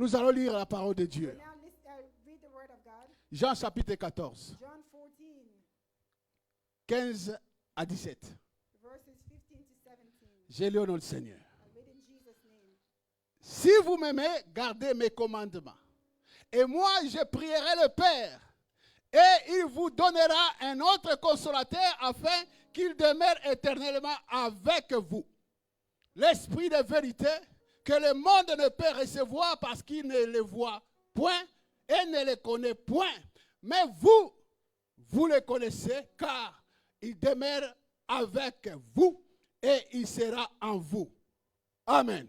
Nous allons lire la parole de Dieu. Jean chapitre 14, 15 à 17. J'ai lu au nom du Seigneur. Si vous m'aimez, gardez mes commandements. Et moi, je prierai le Père. Et il vous donnera un autre consolateur afin qu'il demeure éternellement avec vous. L'esprit de vérité que le monde ne peut recevoir parce qu'il ne le voit point et ne le connaît point. Mais vous le connaissez car il demeure avec vous et il sera en vous. Amen.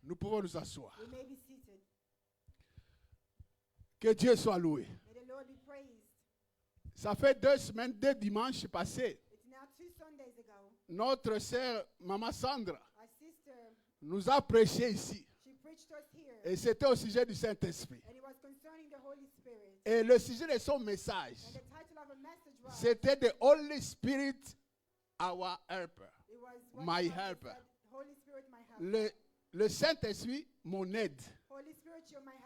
Nous pouvons nous asseoir. Que Dieu soit loué. Ça fait 2 semaines, 2 dimanches passés. Notre sœur, Maman Sandra, nous a prêché ici. Et c'était au sujet du Saint-Esprit. Et le sujet de son message, c'était The Holy Spirit, our helper. My helper. Le Saint-Esprit, mon aide.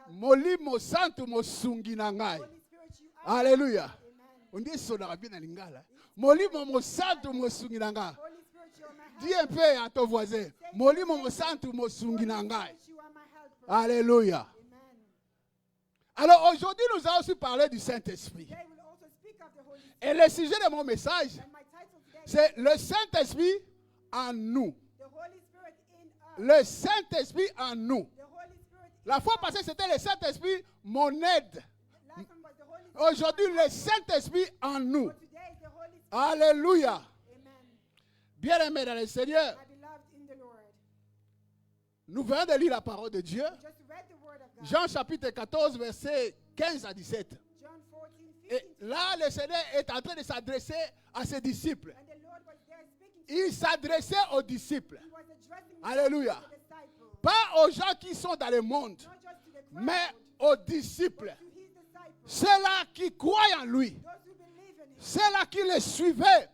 Molimo santo mosungi na ngai. Alléluia. On dit ça dans bien en lingala. Molimo mo santo mosungi na ngai. Dis un peu à ton voisin. Molimo mo santo mosungi na ngai. Alléluia. Alors aujourd'hui, nous allons aussi parler du Saint-Esprit. Et le sujet de mon message, c'est le Saint-Esprit en nous. Le Saint-Esprit en nous. La fois passée, c'était le Saint-Esprit, mon aide. Aujourd'hui, le Saint-Esprit en nous. Alléluia. Bien-aimés dans le Seigneur, nous venons de lire la parole de Dieu. Jean chapitre 14, versets 15 à 17. Et là, le Seigneur est en train de s'adresser à ses disciples. Il s'adressait aux disciples. Alléluia. Pas aux gens qui sont dans le monde, mais aux disciples. Ceux-là qui croient en lui. Ceux-là qui le suivaient.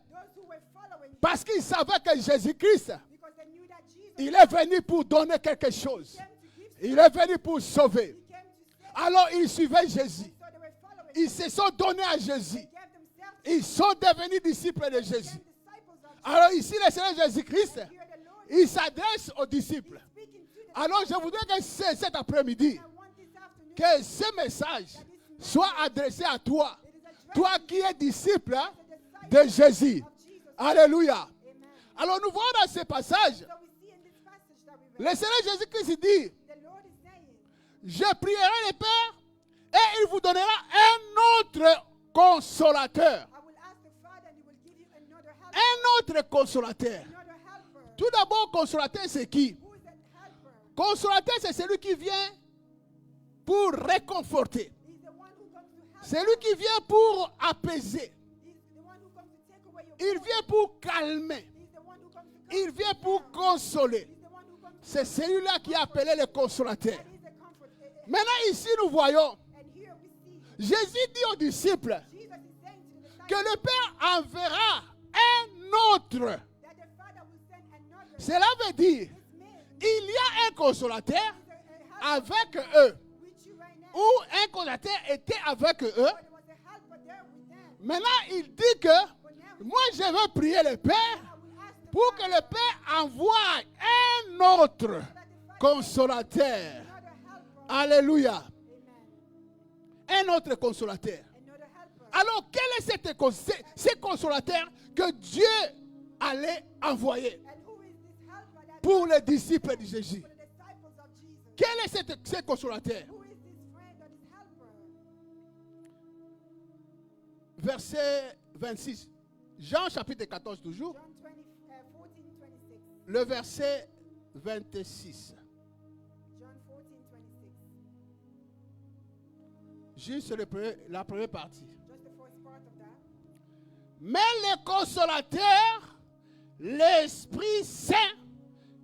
Parce qu'ils savaient que Jésus-Christ, il est venu pour donner quelque chose. Il est venu pour sauver. Alors ils suivaient Jésus. Ils se sont donnés à Jésus. Ils sont devenus disciples de Jésus. Alors ici, le Seigneur Jésus-Christ, il s'adresse aux disciples. Alors je voudrais que cet après-midi, que ce message soit adressé à toi. Toi qui es disciple de Jésus. Alléluia. Alors nous voyons dans ce passage, le Seigneur Jésus-Christ dit, je prierai le Père et il vous donnera un autre consolateur. Un autre consolateur. Tout d'abord, consolateur, c'est qui? Consolateur, c'est celui qui vient pour réconforter. Celui qui vient pour apaiser. Il vient pour calmer. Il vient pour consoler. C'est celui-là qui est appelé le consolateur. Maintenant, ici, nous voyons, Jésus dit aux disciples que le Père enverra un autre. Cela veut dire, il y a un consolateur avec eux. Ou un consolateur était avec eux. Maintenant, il dit que moi, je veux prier le Père pour que le Père envoie un autre consolateur. Alléluia. Un autre consolateur. Alors, quel est ce consolateur que Dieu allait envoyer pour les disciples de Jésus? Quel est ce consolateur? Verset 26. Jean chapitre 14 toujours. Le verset 26. Juste la première partie. Mais le consolateur, l'Esprit Saint,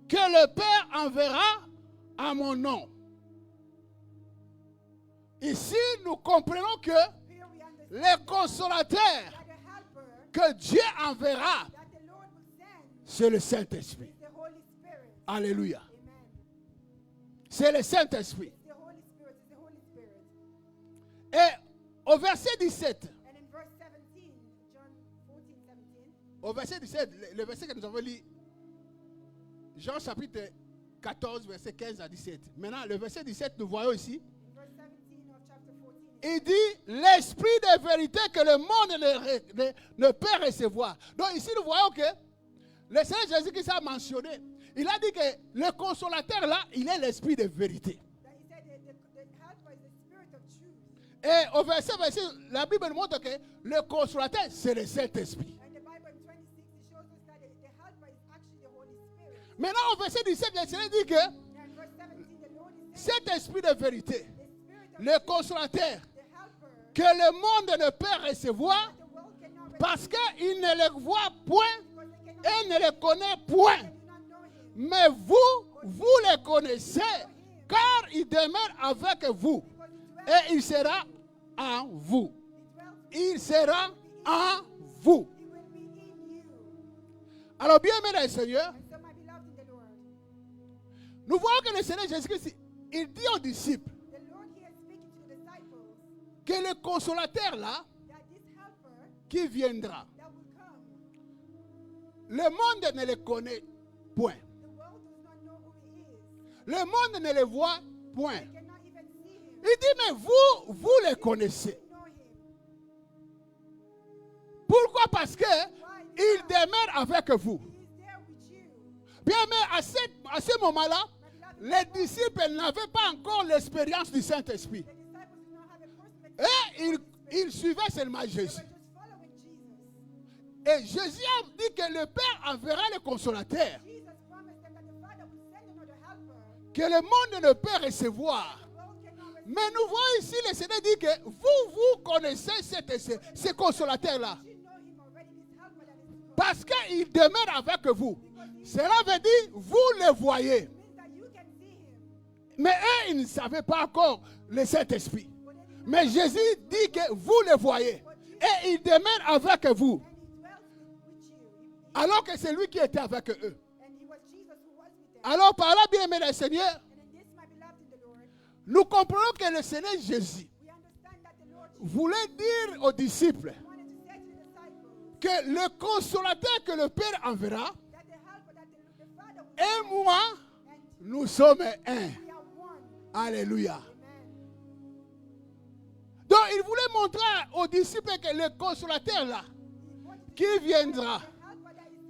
que le Père enverra à mon nom. Ici, nous comprenons que le consolateur que Dieu enverra, c'est le Saint-Esprit. Alléluia. C'est le Saint-Esprit. Et au verset 17, au verset 17, le verset que nous avons lu, Jean chapitre 14, verset 15 à 17. Maintenant, le verset 17, nous voyons ici. Il dit, l'esprit de vérité que le monde ne peut recevoir. Donc ici, nous voyons que le Seigneur Jésus-Christ a mentionné. Il a dit que le consolateur là, il est l'esprit de vérité. Et au verset 26, la Bible nous montre que le consolateur, c'est le Saint-Esprit. Maintenant, au verset 17, le Seigneur dit que cet esprit de vérité, le consolateur, que le monde ne peut recevoir parce qu'il ne le voit point et ne le connaît point. Mais vous, vous le connaissez, car il demeure avec vous et il sera en vous. Il sera en vous. Alors, bien aimé dans le Seigneur, nous voyons que le Seigneur Jésus-Christ, il dit aux disciples que le consolateur là, qui viendra, le monde ne le connaît point. Le monde ne le voit point. Il dit, mais vous, vous le connaissez. Pourquoi? Parce que il demeure avec vous. Bien, mais à ce moment-là, les disciples n'avaient pas encore l'expérience du Saint-Esprit. Et ils suivaient seulement Jésus. Et Jésus a dit que le Père enverra le consolateur que le monde ne peut recevoir. Mais nous voyons ici, le Seigneur dit que vous connaissez ce consolateur-là. Parce qu'il demeure avec vous. Cela veut dire, vous le voyez. Mais eux, ils ne savaient pas encore le Saint-Esprit. Mais Jésus dit que vous le voyez. Et il demeure avec vous. Alors que c'est lui qui était avec eux. Alors par là, bien aimé le Seigneur, nous comprenons que le Seigneur Jésus voulait dire aux disciples que le consolateur que le Père enverra, et moi, nous sommes un. Alléluia. Donc il voulait montrer aux disciples que le consolateur là, qui viendra,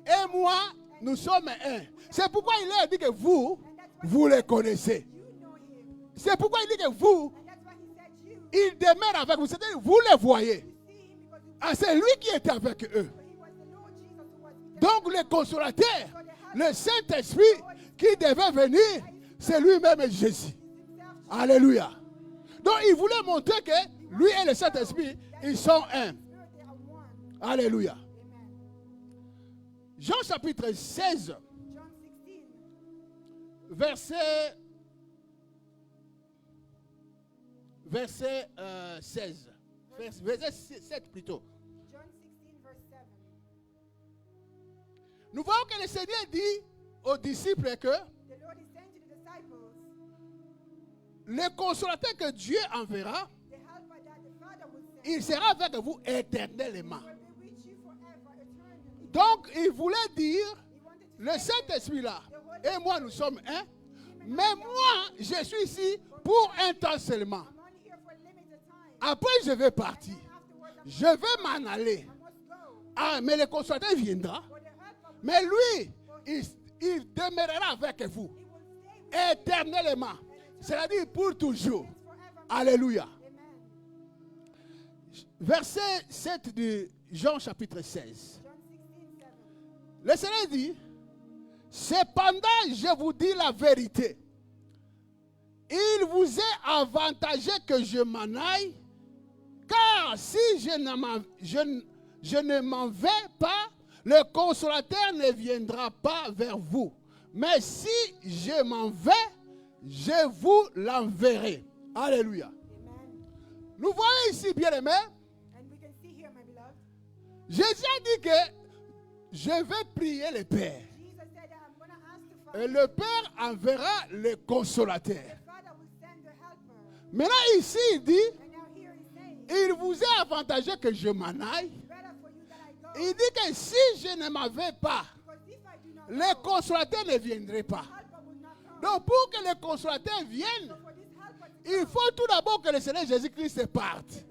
et moi, nous sommes un. C'est pourquoi il a dit que vous, vous le connaissez. C'est pourquoi il dit que vous, il demeure avec vous. C'est-à-dire, vous le voyez. Ah, c'est lui qui était avec eux. Donc le consolateur, le Saint-Esprit qui devait venir, c'est lui-même Jésus. Alléluia. Donc il voulait montrer que lui et le Saint-Esprit, ils sont un. Alléluia. Jean chapitre 16, verset 16. Verset 7 plutôt. Nous voyons que le Seigneur dit aux disciples que le consolateur que Dieu enverra, il sera avec vous éternellement. Donc, il voulait dire, le Saint-Esprit là, et moi nous sommes un, mais moi, je suis ici pour un temps seulement. Après, je vais partir. Je vais m'en aller. Ah, mais le consolateur viendra. Mais lui, il demeurera avec vous. Éternellement. C'est-à-dire pour toujours. Alléluia. Verset 7 de Jean chapitre 16. Le Seigneur dit, cependant, je vous dis la vérité. Il vous est avantageux que je m'en aille, car si je ne m'en vais pas, le consolateur ne viendra pas vers vous. Mais si je m'en vais, je vous l'enverrai. Alléluia. Nous voyons ici, bien-aimés, Jésus a dit que je vais prier le Père. Et le Père enverra le consolateur. Maintenant ici, il dit, il vous est avantageux que je m'en aille. Il dit que si je ne m'en vais pas, les consolateurs ne viendraient pas. Donc pour que les consolateurs viennent, il faut tout d'abord que le Seigneur Jésus-Christ parte.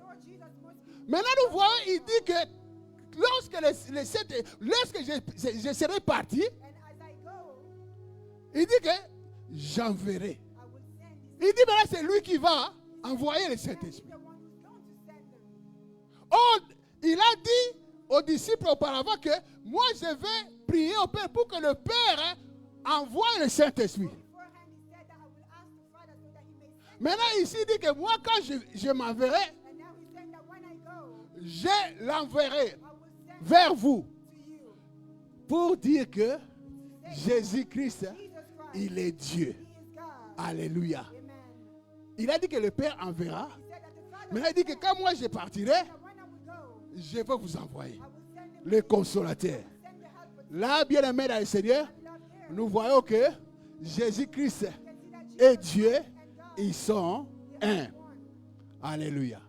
Maintenant nous voyons, il dit que lorsque je serai parti, il dit que j'enverrai. Il dit maintenant c'est lui qui va envoyer le Saint-Esprit. Oh, il a dit aux disciples auparavant que moi je vais prier au Père pour que le Père envoie le Saint-Esprit. Maintenant ici il dit que moi quand je m'enverrai, je l'enverrai vers vous pour dire que Jésus-Christ, il est Dieu. Alléluia. Il a dit que le Père enverra. Mais il a dit que quand moi je partirai, je vais vous envoyer le consolateur. Là, bien aimé dans le Seigneur, nous voyons que Jésus-Christ et Dieu, ils sont un. Alléluia.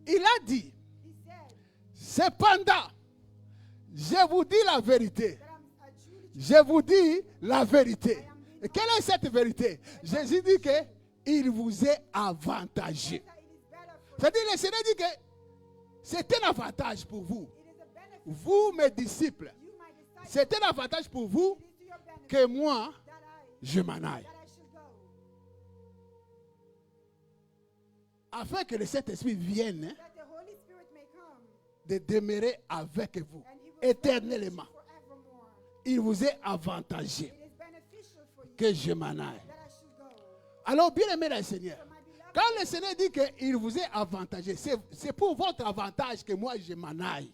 Il a dit, cependant, je vous dis la vérité. Je vous dis la vérité. Et quelle est cette vérité? Jésus dit qu'il vous est avantageux. C'est-à-dire, le Seigneur dit que c'est un avantage pour vous. Vous, mes disciples, c'est un avantage pour vous que moi, je m'en aille. Afin que le Saint-Esprit vienne de demeurer avec vous éternellement. Il vous est avantageux que je m'en aille. Alors, bien aimé dans le Seigneur, quand le Seigneur dit qu'il vous est avantageux, c'est pour votre avantage que moi je m'en aille.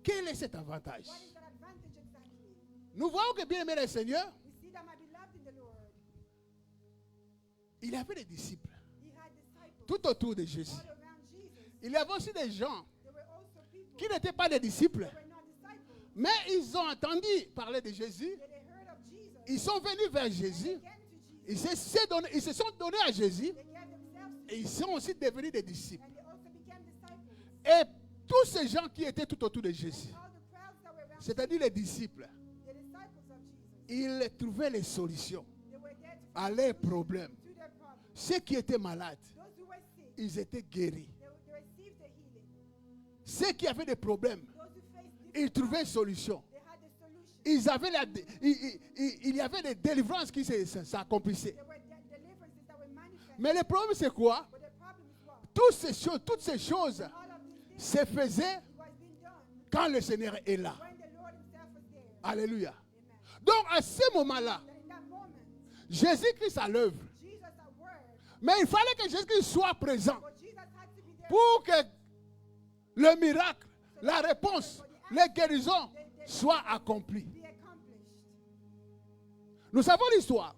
Quel est cet avantage? Nous voyons que, bien aimé dans le Seigneur, il y avait des disciples tout autour de Jésus. Il y avait aussi des gens qui n'étaient pas des disciples, mais ils ont entendu parler de Jésus. Ils sont venus vers Jésus. Ils se sont donnés à Jésus. Et ils sont aussi devenus des disciples. Et tous ces gens qui étaient tout autour de Jésus, c'est-à-dire les disciples, ils trouvaient les solutions à leurs problèmes. Ceux qui étaient malades, ils étaient guéris. Ceux qui avaient des problèmes, ils trouvaient une solution. Il y avait des délivrances qui s'accomplissaient. Mais le problème c'est quoi? Toutes ces choses se faisaient quand le Seigneur est là. Alléluia. Donc à ce moment-là, Jésus-Christ à l'œuvre. Mais il fallait que Jésus-Christ soit présent pour que le miracle, la réponse, les guérisons soient accomplies. Nous savons l'histoire.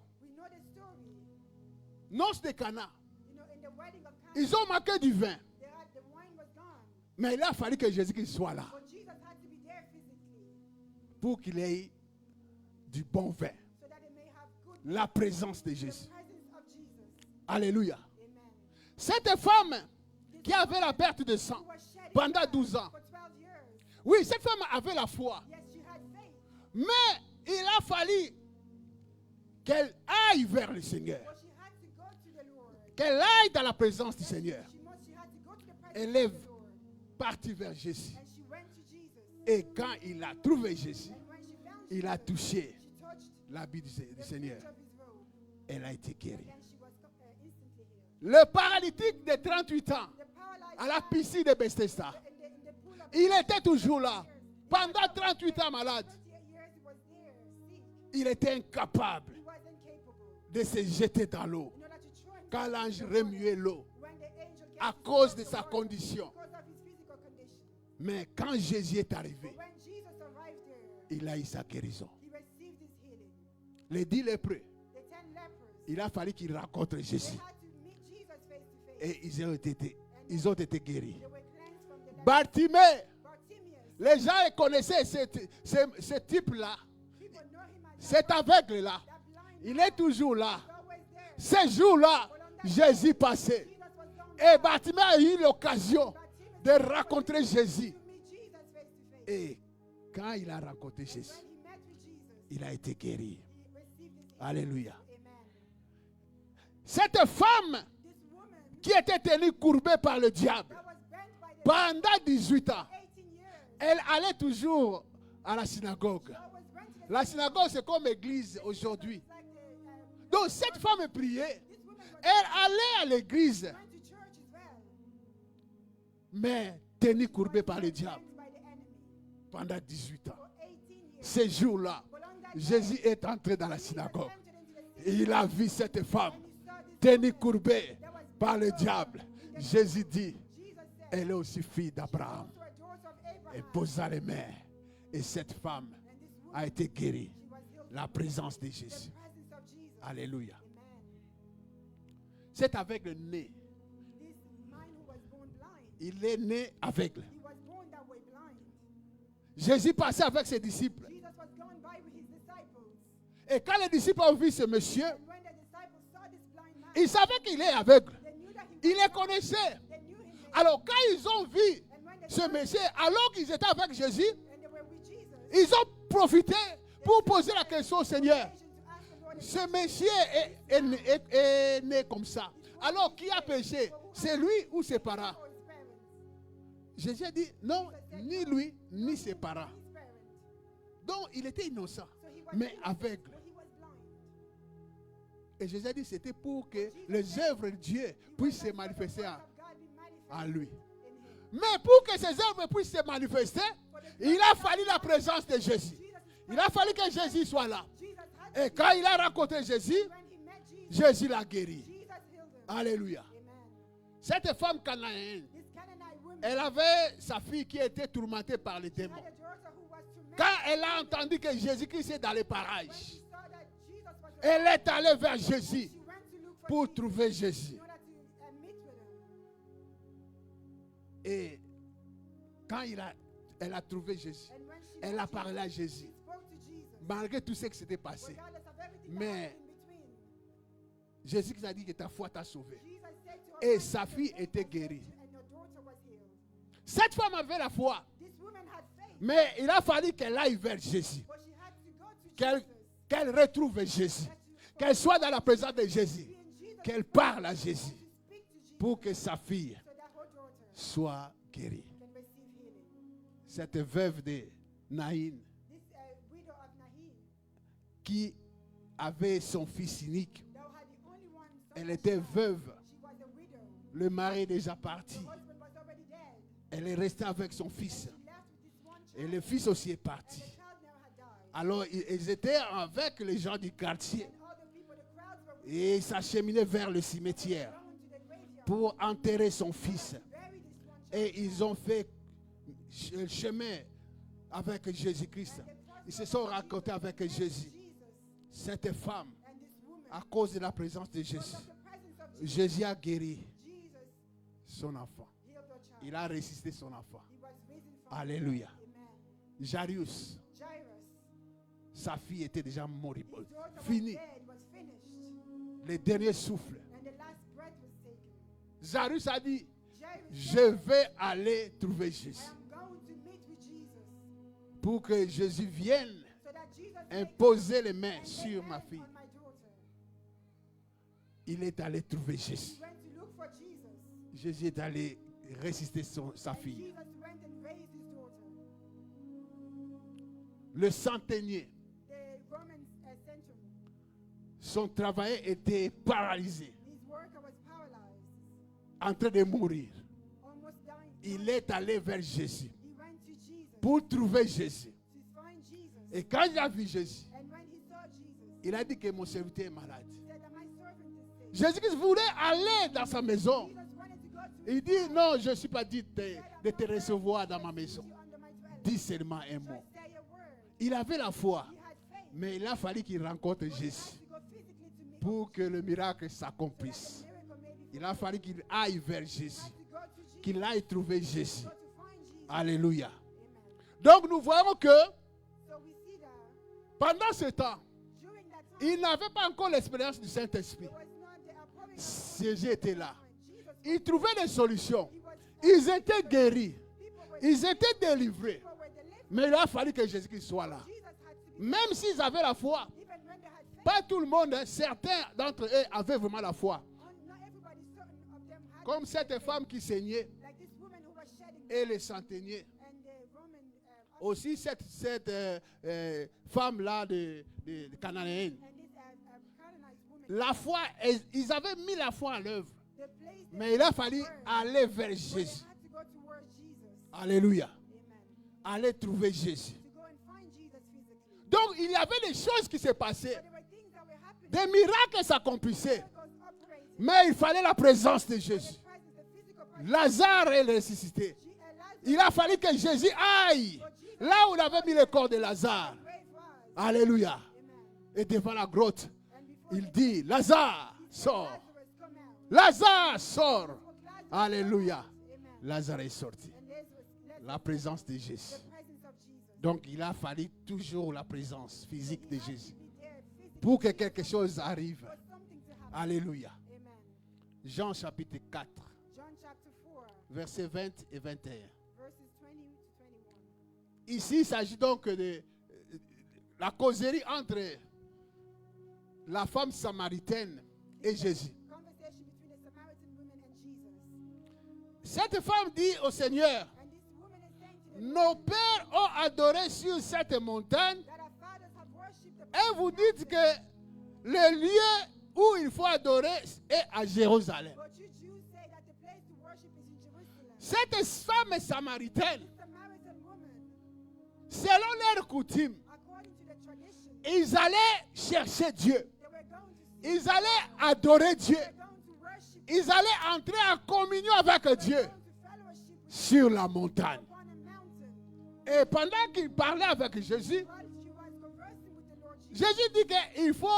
Noces de Cana. Ils ont manqué du vin. Mais il a fallu que Jésus-Christ soit là pour qu'il ait du bon vin. La présence de Jésus. Alléluia. Cette femme qui avait la perte de sang pendant 12 ans. Oui, cette femme avait la foi. Mais il a fallu qu'elle aille vers le Seigneur. Qu'elle aille dans la présence du Seigneur. Elle est partie vers Jésus. Et quand il a trouvé Jésus, il a touché l'habit du Seigneur. Elle a été guérie. Le paralytique de 38 ans à la piscine de Bethesda, il était toujours là. Pendant 38 ans malade. Il était incapable de se jeter dans l'eau. Quand l'ange remuait l'eau à cause de sa condition. Mais quand Jésus est arrivé, il a eu sa guérison. Les 10 lépreux, il a fallu qu'ils rencontrent Jésus. Et ils ont été guéris. Bartimée, les gens connaissaient ce type-là, cet aveugle-là. Il est toujours là. Ces jours-là, Jésus passait. Et Bartimée a eu l'occasion de rencontrer Jésus. Et quand il a rencontré Jésus, il a été guéri. Alléluia. Cette femme qui était tenue courbée par le diable pendant 18 ans, elle allait toujours à la synagogue. La synagogue, c'est comme l'église aujourd'hui. Donc, cette femme priait. Elle allait à l'église, mais tenue courbée par le diable pendant 18 ans. Ces jours-là, Jésus est entré dans la synagogue. Et il a vu cette femme tenue courbée par le diable. Jésus dit, elle est aussi fille d'Abraham. Elle posa les mains et cette femme a été guérie. La présence de Jésus. Alléluia. C'est aveugle né. Il est né aveugle. Jésus passait avec ses disciples. Et quand les disciples ont vu ce monsieur, ils savaient qu'il est aveugle. Ils le connaissaient. Alors quand ils ont vu ce monsieur, alors qu'ils étaient avec Jésus, ils ont profité pour poser la question au Seigneur. Ce monsieur est né comme ça. Alors qui a péché? C'est lui ou ses parents? Jésus a dit non, ni lui, ni ses parents. Donc il était innocent, mais aveugle. Et Jésus a dit c'était pour que les œuvres de Dieu puissent se manifester en lui. Mais pour que ces œuvres puissent se manifester, il a fallu la présence de Jésus. Il a fallu que Jésus soit là. Et quand il a rencontré Jésus, Jésus l'a guéri. Alléluia. Cette femme cananéenne, elle avait sa fille qui était tourmentée par les démons. Quand elle a entendu que Jésus-Christ est dans les parages, elle est allée vers Jésus pour trouver Jésus. Et quand elle a trouvé Jésus, elle a parlé à Jésus. Malgré tout ce qui s'était passé. Mais Jésus a dit que ta foi t'a sauvé. Et sa fille était guérie. Cette femme avait la foi. Mais il a fallu qu'elle aille vers Jésus. Qu'elle retrouve Jésus. Qu'elle soit dans la présence de Jésus. Qu'elle parle à Jésus. Pour que sa fille soit guérie. Cette veuve de Naïn, qui avait son fils unique. Elle était veuve. Le mari est déjà parti. Elle est restée avec son fils. Et le fils aussi est parti. Alors ils étaient avec les gens du quartier. Et ils s'acheminaient vers le cimetière pour enterrer son fils. Et ils ont fait le chemin avec Jésus-Christ. Ils se sont rencontrés avec Jésus. Cette femme, à cause de la présence de Jésus, Jésus a guéri son enfant. Il a ressuscité son enfant. Alléluia. Jairus, sa fille était déjà moribonde. Fini. Le dernier souffle. Jairus a dit, je vais aller trouver Jésus. Pour que Jésus vienne imposer les mains sur ma fille. Il est allé trouver Jésus. Jésus est allé ressusciter sa fille. Le centenier, son travail était paralysé, en train de mourir. Il est allé vers Jésus pour trouver Jésus. Et quand il a vu Jésus, il a dit que mon serviteur est malade. Jésus voulait aller dans sa maison. Il dit, non, je ne suis pas dit de te recevoir dans ma maison. Dis seulement un mot. Il avait la foi, mais il a fallu qu'il rencontre Jésus pour que le miracle s'accomplisse. Il a fallu qu'il aille vers Jésus, qu'il aille trouver Jésus. Alléluia. Donc nous voyons que pendant ce temps, il n'avait pas encore l'expérience du Saint-Esprit. Jésus était là. Ils trouvaient des solutions. Ils étaient guéris. Ils étaient délivrés. Mais il a fallu que Jésus-Christ soit là. Même s'ils avaient la foi, pas tout le monde, certains d'entre eux avaient vraiment la foi. Comme cette femme qui saignait et les centeniers. Aussi cette femme-là de Cananéenne. La foi, ils avaient mis la foi à l'œuvre. Mais il a fallu aller vers Jésus. Alléluia. Aller trouver Jésus. Donc il y avait des choses qui se passaient. Des miracles s'accomplissaient. Mais il fallait la présence de Jésus. Lazare est ressuscité. Il a fallu que Jésus aille là où il avait mis le corps de Lazare. Alléluia. Et devant la grotte, il dit, Lazare, sors. Lazare, sors. Alléluia. Lazare est sorti. La présence de Jésus. Donc il a fallu toujours la présence physique de Jésus pour que quelque chose arrive. Alléluia. Jean chapitre 4, versets 20 et 21. Ici, il s'agit donc de la causerie entre la femme samaritaine et Jésus. Cette femme dit au Seigneur, nos pères ont adoré sur cette montagne et vous dites que le lieu où il faut adorer est à Jérusalem. Cette femme samaritaine, selon leur coutume, ils allaient chercher Dieu. Ils allaient adorer Dieu. Ils allaient entrer en communion avec Dieu sur la montagne. Et pendant qu'ils parlaient avec Jésus, Jésus dit qu'il faut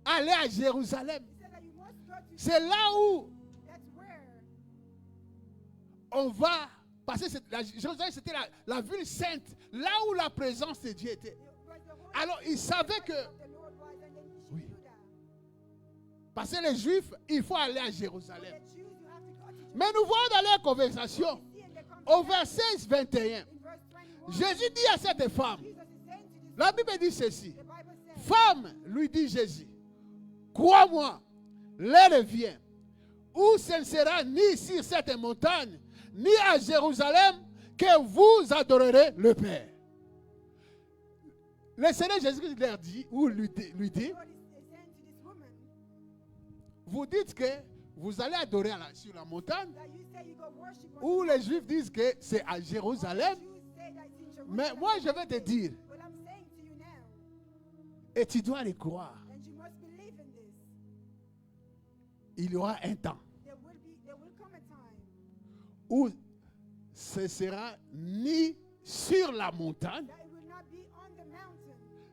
aller à Jérusalem. C'est là où on va passer. Jérusalem, c'était la ville sainte, là où la présence de Dieu était. Alors, ils savaient que, oui, parce que les Juifs, il faut aller à Jérusalem. Mais nous voyons dans leur conversation, au verset 21, Jésus dit à cette femme, la Bible dit ceci, femme, lui dit Jésus, crois-moi, l'heure vient où ce ne sera ni sur cette montagne, ni à Jérusalem, que vous adorerez le Père. Le Seigneur Jésus leur dit, ou lui dit, vous dites que vous allez adorer sur la montagne, ou les Juifs disent que c'est à Jérusalem. Mais moi, je vais te dire, et tu dois le croire, il y aura un temps où ce sera ni sur la montagne,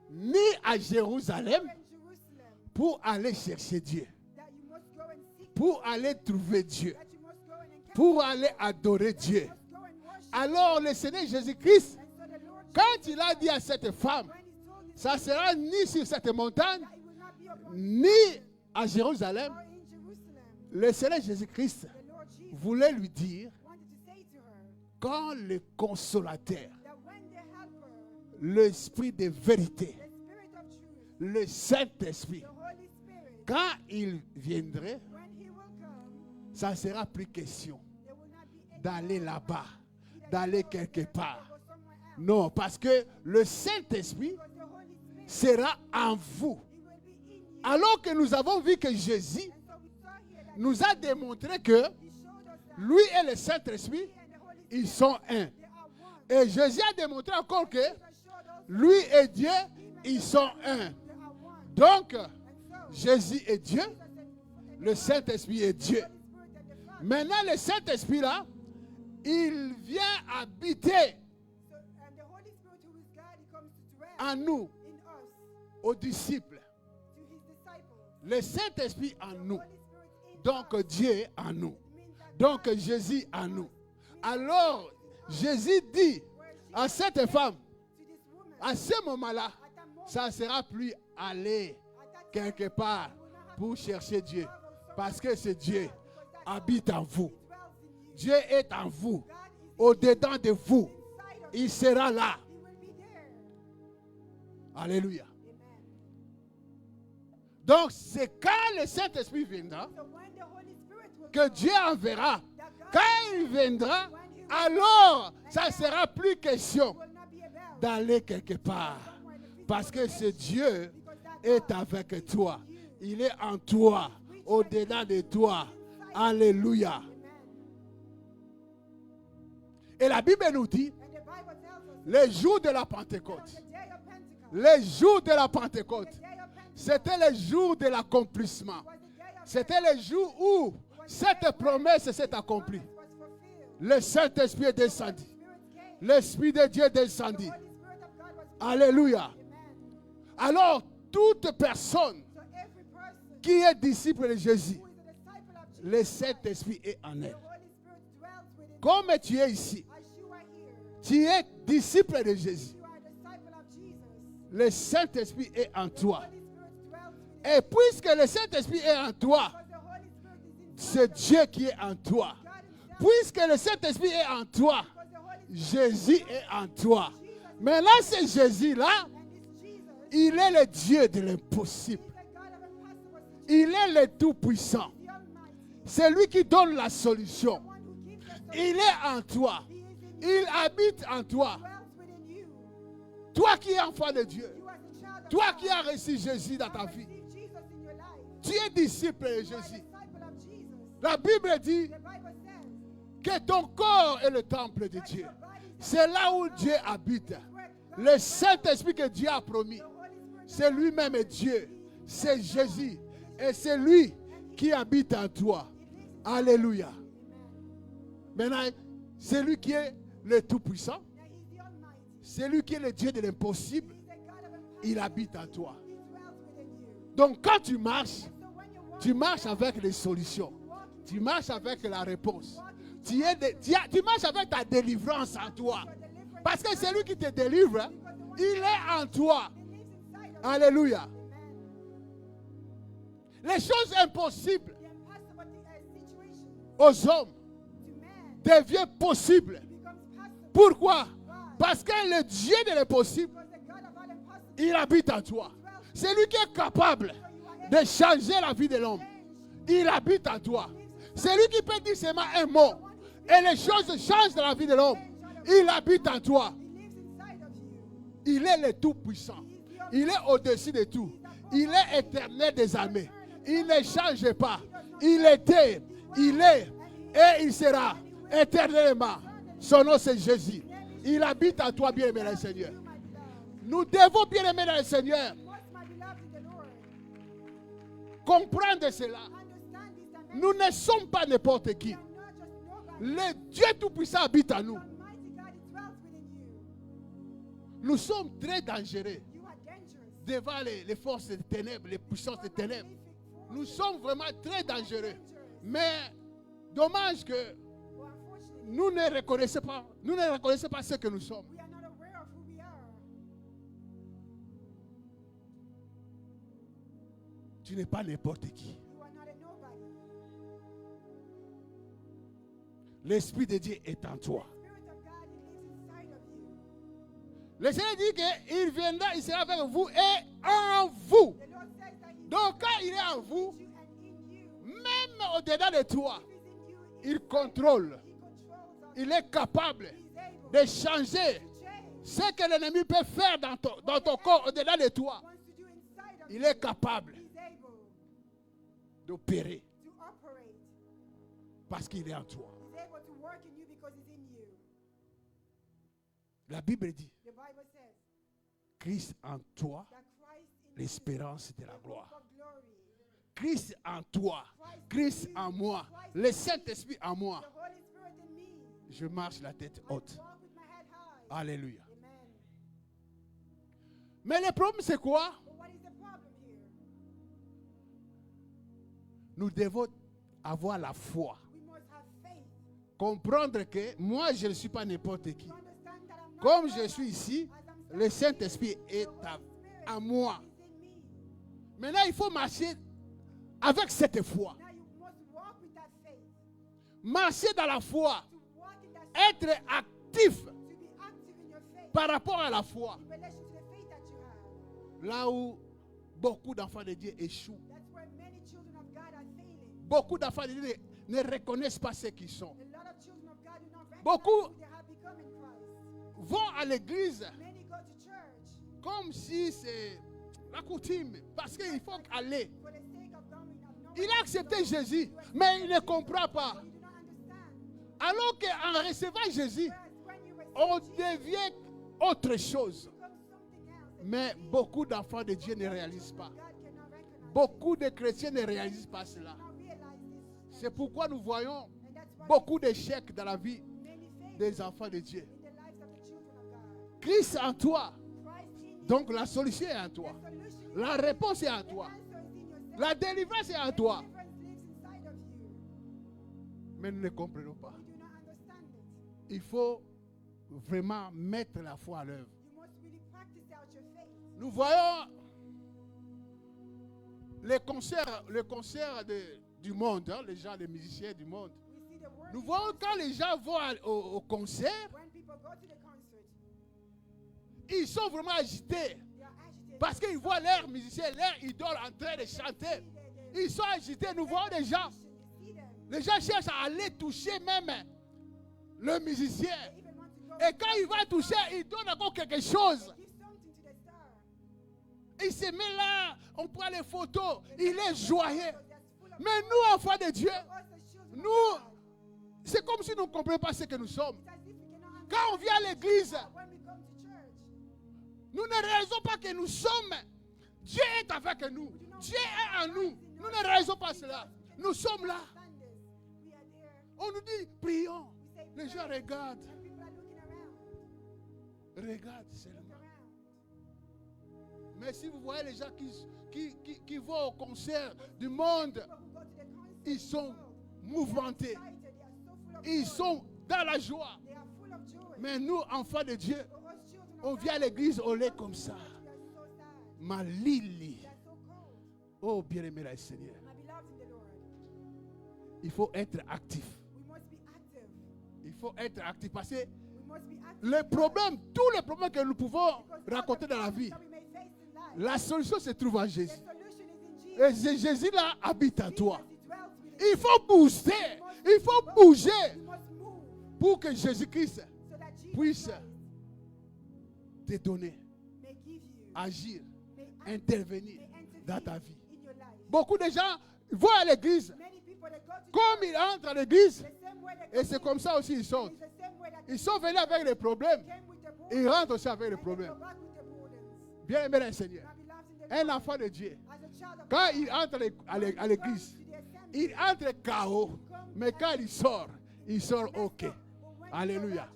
ni à Jérusalem, pour aller chercher Dieu, pour aller trouver Dieu, pour aller adorer Dieu. Alors le Seigneur Jésus-Christ, quand il a dit à cette femme, ça sera ni sur cette montagne, ni à Jérusalem, le Seigneur Jésus-Christ voulait lui dire, quand le consolateur, l'esprit de vérité, le Saint-Esprit, quand il viendrait, ça ne sera plus question d'aller là-bas, d'aller quelque part. Non, parce que le Saint-Esprit sera en vous. Alors que nous avons vu que Jésus nous a démontré que lui et le Saint-Esprit, ils sont un. Et Jésus a démontré encore que lui et Dieu, ils sont un. Donc, Jésus est Dieu, le Saint-Esprit est Dieu. Maintenant, le Saint-Esprit là, il vient habiter en nous, aux disciples. Le Saint-Esprit en nous. Donc Dieu en nous. Donc Jésus en nous. Alors Jésus dit à cette femme, à ce moment-là, ça ne sera plus aller quelque part pour chercher Dieu. Parce que ce Dieu habite en vous. Dieu est en vous. Au-dedans de vous. Il sera là. Alléluia. Donc, c'est quand le Saint-Esprit viendra que Dieu enverra. Quand il viendra, alors, ça ne sera plus question d'aller quelque part. Parce que ce Dieu est avec toi. Il est en toi, au-delà de toi. Alléluia. Et la Bible nous dit, les jours de la Pentecôte, les jours de la Pentecôte, c'était les jours de l'accomplissement. C'était les jours où cette promesse s'est accomplie. Le Saint-Esprit est descendu. L'Esprit de Dieu est descendu. Alléluia. Alors, toute personne qui est disciple de Jésus, le Saint-Esprit est en elle. Comme tu es ici, tu es disciple de Jésus. Le Saint-Esprit est en toi. Et puisque le Saint-Esprit est en toi, c'est Dieu qui est en toi. Puisque le Saint-Esprit est en toi, Jésus est en toi. Mais là, c'est Jésus-là, il est le Dieu de l'impossible. Il est le Tout-Puissant. C'est lui qui donne la solution. Il est en toi. Il habite en toi. Toi qui es enfant de Dieu. Toi qui as reçu Jésus dans ta vie. Tu es disciple de Jésus. La Bible dit que ton corps est le temple de Dieu. C'est là où Dieu habite. Le Saint-Esprit que Dieu a promis, c'est lui-même Dieu. C'est Jésus. Et c'est lui qui habite en toi. Alléluia. Maintenant, c'est lui qui est le Tout-Puissant. C'est lui qui est le Dieu de l'impossible. Il habite en toi. Donc quand tu marches avec les solutions. Tu marches avec la réponse. Tu marches avec ta délivrance en toi. Parce que c'est lui qui te délivre. Il est en toi. Alléluia. Les choses impossibles aux hommes deviennent possibles. Pourquoi? Parce que le Dieu de l'impossible, il habite en toi. C'est lui qui est capable de changer la vie de l'homme. Il habite en toi. C'est lui qui peut dire seulement un mot. Et les choses changent dans la vie de l'homme. Il habite en toi. Il est le Tout-Puissant. Il est au-dessus de tout. Il est éternel des armées. Il ne change pas. Il était, il est et il sera éternellement. Son nom c'est Jésus. Il habite en toi, bien-aimé dans le Seigneur. Nous devons, bien aimer dans le Seigneur, comprendre cela. Nous ne sommes pas n'importe qui. Le Dieu Tout-Puissant habite en nous. Nous sommes très dangereux devant les forces des ténèbres, les puissances des ténèbres. Nous sommes vraiment très dangereux. Mais dommage que nous ne reconnaissons pas ce que nous sommes. Tu n'es pas n'importe qui. L'Esprit de Dieu est en toi. Le Seigneur dit qu'il viendra, il sera avec vous et en vous. Donc quand il est en vous, même au-dedans de toi, il contrôle. Il est capable de changer ce que l'ennemi peut faire dans ton corps au-delà de toi. Il est capable d'opérer parce qu'il est en toi. La Bible dit, Christ en toi, l'espérance de la gloire. Christ en toi, Christ en moi, le Saint-Esprit en moi. Je marche la tête haute. Alléluia. Mais le problème c'est quoi? Nous devons avoir la foi. Comprendre que moi je ne suis pas n'importe qui. Comme je suis ici, le Saint-Esprit est à moi. Maintenant, il faut marcher avec cette foi. marcher dans la foi, être actif par rapport à la foi. Là où beaucoup d'enfants de Dieu échouent. Beaucoup d'enfants de Dieu ne reconnaissent pas ce qu'ils sont. Beaucoup vont à l'église comme si c'est la coutume, parce qu'il faut aller. Il a accepté Jésus, mais il ne comprend pas. Alors qu'en recevant Jésus, on devient autre chose. Mais beaucoup d'enfants de Dieu ne réalisent pas. Beaucoup de chrétiens ne réalisent pas cela. C'est pourquoi nous voyons beaucoup d'échecs dans la vie des enfants de Dieu. Christ en toi. Donc la solution est en toi. La réponse est en toi. La délivrance est en toi. Mais nous ne comprenons pas. Il faut vraiment mettre la foi à l'œuvre. Nous voyons les concerts du monde, hein, les gens, les musiciens du monde. Nous voyons quand les gens vont au concert, ils sont vraiment agités. Parce qu'ils voient leurs musiciens, leurs idoles en train de chanter. Ils sont agités. Nous voyons des gens. Les gens cherchent à aller toucher même le musicien. Et quand il va toucher, il donne encore quelque chose. Il se met là, on prend les photos, il est joyeux. Mais nous, enfants de Dieu, nous, c'est comme si nous ne comprenions pas ce que nous sommes. Quand on vient à l'église, nous ne réalisons pas que nous sommes. Dieu est avec nous. Dieu est en nous. Nous ne réalisons pas cela. Nous sommes là. On nous dit, prions. Les gens regardent. Regardent seulement. Mais si vous voyez les gens qui vont au concert du monde, ils sont mouvementés. Ils sont dans la joie. Mais nous, enfants de Dieu, on vient à l'église, on est comme ça. Malili. Oh, bien-aimé le Seigneur. Il faut être actif. Il faut être actif parce que les problèmes, tous les problèmes que nous pouvons rencontrer dans la vie, la solution se trouve en Jésus. Et Jésus là habite en toi. Il faut booster, il faut bouger pour que Jésus-Christ puisse te donner, agir, intervenir dans ta vie. Beaucoup de gens vont à l'église. Comme ils entrent à l'église, et c'est comme ça aussi ils sortent. Ils sont venus avec les problèmes. Ils rentrent aussi avec les problèmes. Bien aimé le Seigneur. Un enfant de Dieu, quand il entre à l'église, il entre KO. Mais quand il sort OK. Alléluia.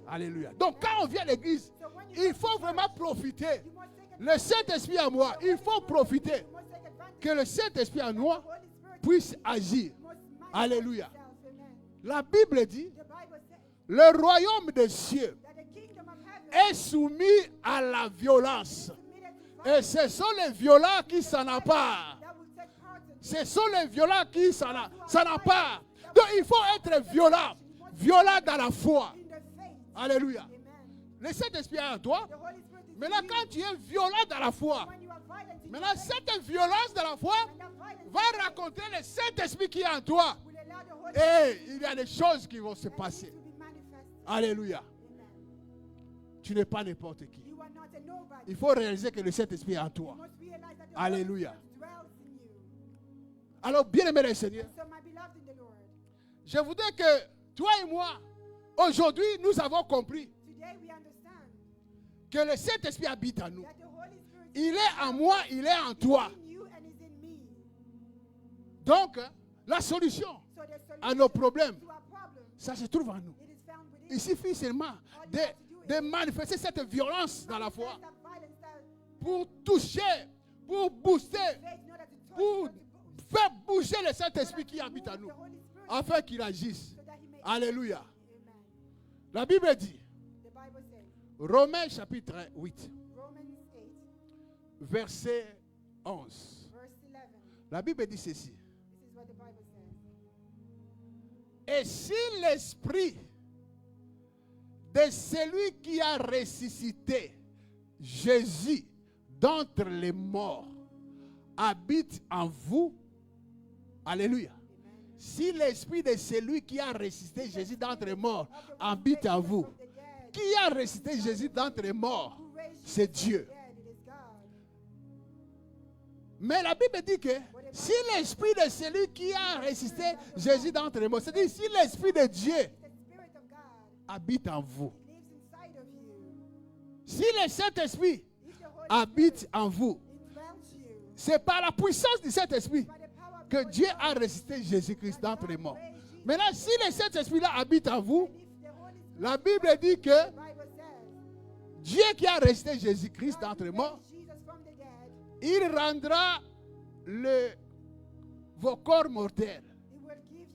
Alléluia. Donc quand on vient à l'église, il faut vraiment profiter. Le Saint-Esprit en moi, il faut profiter. Que le Saint-Esprit en moi puisse agir. Alléluia. La Bible dit, le royaume des cieux est soumis à la violence. Et ce sont les violents qui s'en emparent. Ce sont les violents qui s'en emparent. Donc il faut être violent. Violent dans la foi. Alléluia. Le Saint-Esprit est en toi. Maintenant, quand tu es violent dans la foi, maintenant cette violence dans la foi va raconter le Saint-Esprit qui est en toi. Et il y a des choses qui vont se passer. Alléluia. Tu n'es pas n'importe qui. Il faut réaliser que le Saint-Esprit est en toi. Alléluia. Alors, bien-aimé le Seigneur, je voudrais que toi et moi, aujourd'hui, nous avons compris que le Saint-Esprit habite en nous. Il est en moi, il est en toi. Donc, la solution à nos problèmes, ça se trouve en nous. Il suffit seulement de manifester cette violence dans la foi pour toucher, pour booster, pour faire bouger le Saint-Esprit qui habite en nous, afin qu'il agisse. Alléluia. La Bible dit, Romains chapitre 8, verset 11. La Bible dit ceci. Et si l'esprit de celui qui a ressuscité Jésus d'entre les morts habite en vous, alléluia. Si l'esprit de celui qui a ressuscité Jésus d'entre les morts habite en vous, qui a ressuscité Jésus d'entre les morts? C'est Dieu. Mais la Bible dit que si l'esprit de celui qui a ressuscité Jésus d'entre les morts, c'est-à-dire si l'esprit de Dieu habite en vous, si le Saint-Esprit habite en vous, c'est par la puissance du Saint-Esprit que Dieu a ressuscité Jésus-Christ d'entre les morts. Maintenant, si le Saint-Esprit-là habite en vous, la Bible dit que Dieu qui a ressuscité Jésus-Christ d'entre les morts, il rendra vos corps mortels.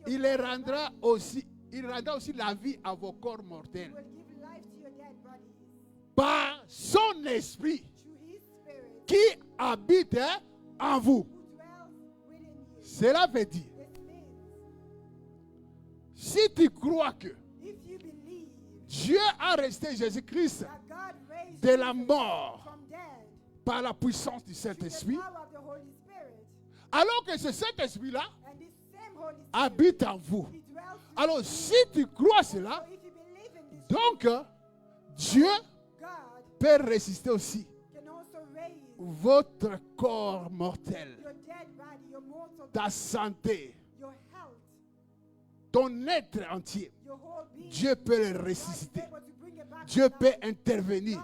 Il rendra aussi la vie à vos corps mortels. Par son esprit qui habite en vous. Cela veut dire, si tu crois que Dieu a resté Jésus-Christ de la mort par la puissance du Saint-Esprit, alors que ce Saint-Esprit-là habite en vous. Alors si tu crois cela, donc Dieu peut résister aussi votre corps mortel, ta santé, ton être entier. Dieu peut le ressusciter. Dieu peut intervenir.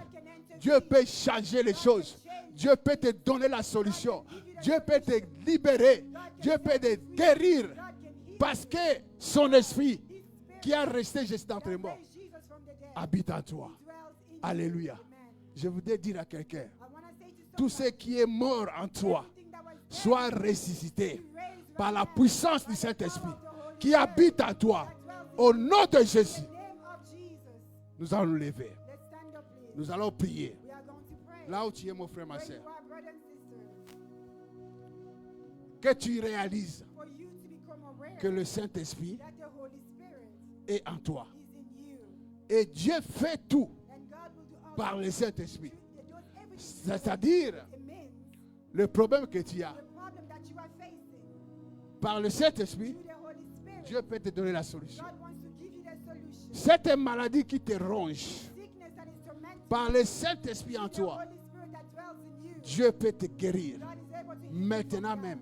Dieu peut changer les choses. Dieu peut te donner la solution. Dieu peut te libérer. Dieu peut te guérir. Parce que son esprit qui a resté juste d'entre les morts habite en toi. Alléluia. Je voudrais dire à quelqu'un, tout ce qui est mort en toi soit ressuscité par la puissance du Saint-Esprit qui habite en toi. Au nom de Jésus, nous allons nous lever. Nous allons prier. Là où tu es, mon frère, ma soeur, que tu réalises que le Saint-Esprit est en toi. Et Dieu fait tout par le Saint-Esprit. C'est-à-dire, le problème que tu as, par le Saint-Esprit, Dieu peut te donner la solution. Cette maladie qui te ronge, par le Saint-Esprit en toi, Dieu peut te guérir. Maintenant même.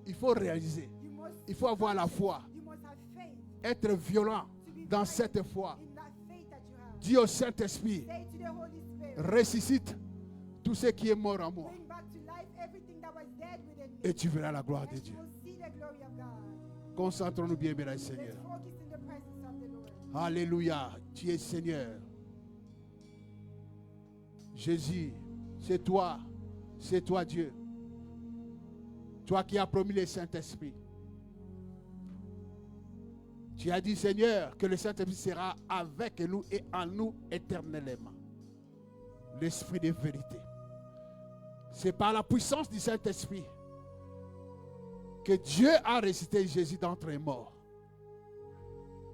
Il faut réaliser. Il faut avoir la foi. Être violent dans cette foi. Dis au Saint-Esprit, ressuscite tout ce qui est mort en moi. Et tu verras la gloire de Dieu. Concentrons-nous bien, bien, Seigneur. Alléluia. Tu es Seigneur. Jésus, c'est toi Dieu. Toi qui as promis le Saint-Esprit. Tu as dit, Seigneur, que le Saint-Esprit sera avec nous et en nous éternellement. L'Esprit de vérité. C'est par la puissance du Saint-Esprit que Dieu a ressuscité Jésus d'entre les morts.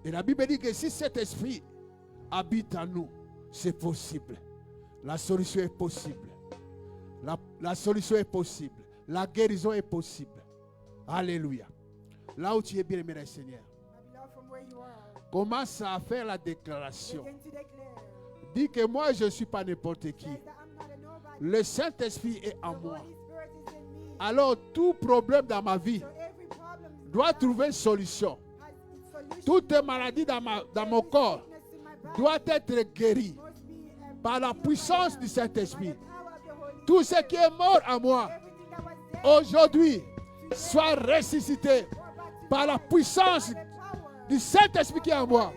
Et la Bible dit que si cet esprit habite en nous, c'est possible. La solution est possible. La solution est possible. La guérison est possible. Alléluia. Là où tu es bien aimé, Seigneur, commence à faire la déclaration. Dis que moi je ne suis pas n'importe qui. Le Saint-Esprit est en moi. Alors tout problème dans ma vie doit trouver une solution. Toute maladie dans mon corps doit être guérie par la puissance du Saint-Esprit. Tout ce qui est mort en moi aujourd'hui soit ressuscité par la puissance du Saint-Esprit qui est en moi.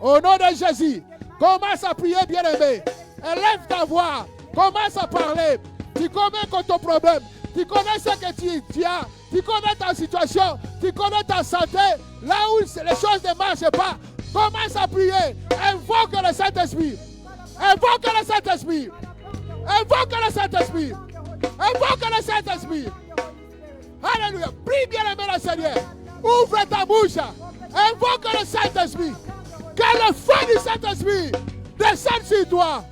Au nom de Jésus, commence à prier, bien-aimé. Élève ta voix. Commence à parler. Tu connais ton problème. Tu connais ce que tu as. Tu connais ta situation. Tu connais ta santé. Là où les choses ne marchent pas. Commence à prier. Invoque le Saint-Esprit. Invoque le Saint-Esprit. Invoque le Saint-Esprit. Invoque le Saint-Esprit. Alléluia. Prie bien aimé le Seigneur. Ouvre ta bouche. Invoque le Saint-Esprit. Que le feu du Saint-Esprit descende sur toi.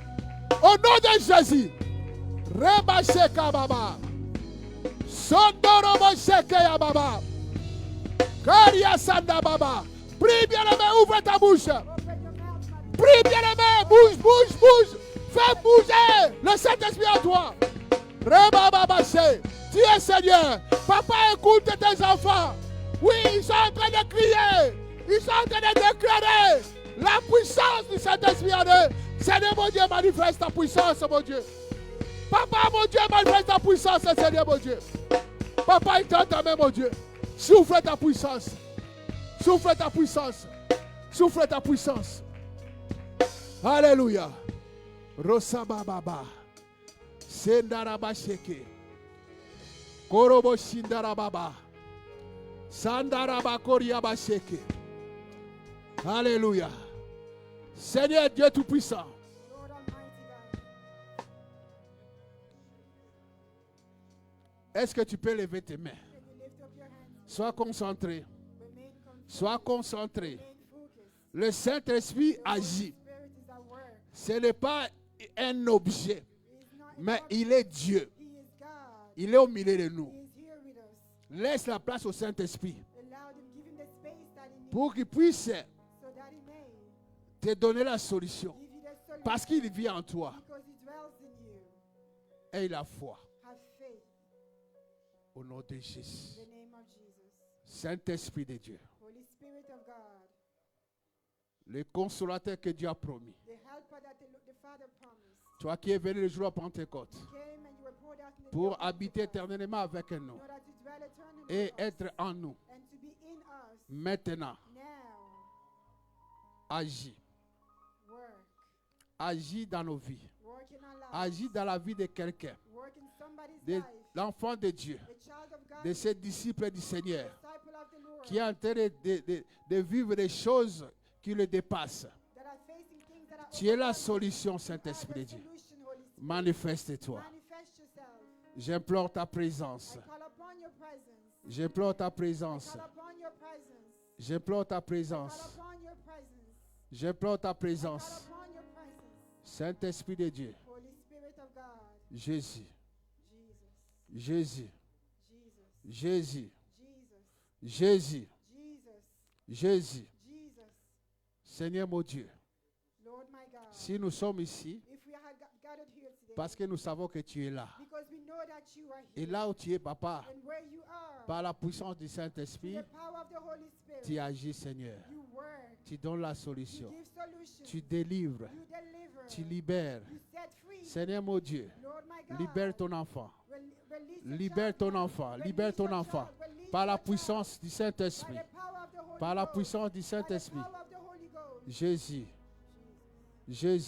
Au nom de Jésus. Reba Sheka Baba. Sondorobo Sheka Baba. Karia Sanda Baba. Prie bien aimé, ouvre ta bouche. Prie bien aimé, bouge, bouge, bouge. Fais bouger le Saint-Esprit en toi. Reba Baba She. Tu es Seigneur. Papa, écoute tes enfants. Oui, ils sont en train de crier. Ils sont en train de déclarer la puissance du Saint-Esprit en eux. Seigneur mon Dieu, manifeste ta puissance, mon Dieu. Papa, mon Dieu, manifeste ta puissance, Seigneur mon Dieu. Papa, il t'entend, mon Dieu. Souffle ta puissance. Souffle ta puissance. Souffle ta puissance. Alléluia. Rosaba Baba. Sendaraba Sheke. Korobo Shindarababa. Sandaraba Koriaba Sheke. Alléluia. Seigneur Dieu Tout-Puissant. Est-ce que tu peux lever tes mains? Sois concentré. Sois concentré. Le Saint-Esprit agit. Ce n'est pas un objet, mais il est Dieu. Il est au milieu de nous. Laisse la place au Saint-Esprit pour qu'il puisse te donner la solution. Parce qu'il vit en toi. Et il a foi. Au nom de Jésus. Saint-Esprit de Dieu. Le consolateur que Dieu a promis. Toi qui es venu le jour de Pentecôte pour habiter éternellement avec nous et être en nous. Maintenant, agis. Agis dans nos vies. Agis dans la vie de quelqu'un. De l'enfant de Dieu. De ses disciples du Seigneur. Qui est en train de vivre des choses qui le dépassent. Tu es la solution, Saint-Esprit de Dieu. Manifeste-toi. J'implore ta présence. J'implore ta présence. J'implore ta présence. J'implore ta présence. Saint-Esprit de Dieu. Jésus. Jésus. Jésus. Jésus. Jésus. Seigneur mon Dieu. Si nous sommes ici, parce que nous savons que tu es là. Et là où tu es, Papa, par la puissance du Saint-Esprit, tu agis, Seigneur. Tu donnes la solution. Tu délivres. Tu libères. Seigneur mon Dieu, libère ton enfant. Libère ton enfant. Libère ton enfant. Par la puissance du Saint-Esprit. Par la puissance du Saint-Esprit. Jésus. Jésus.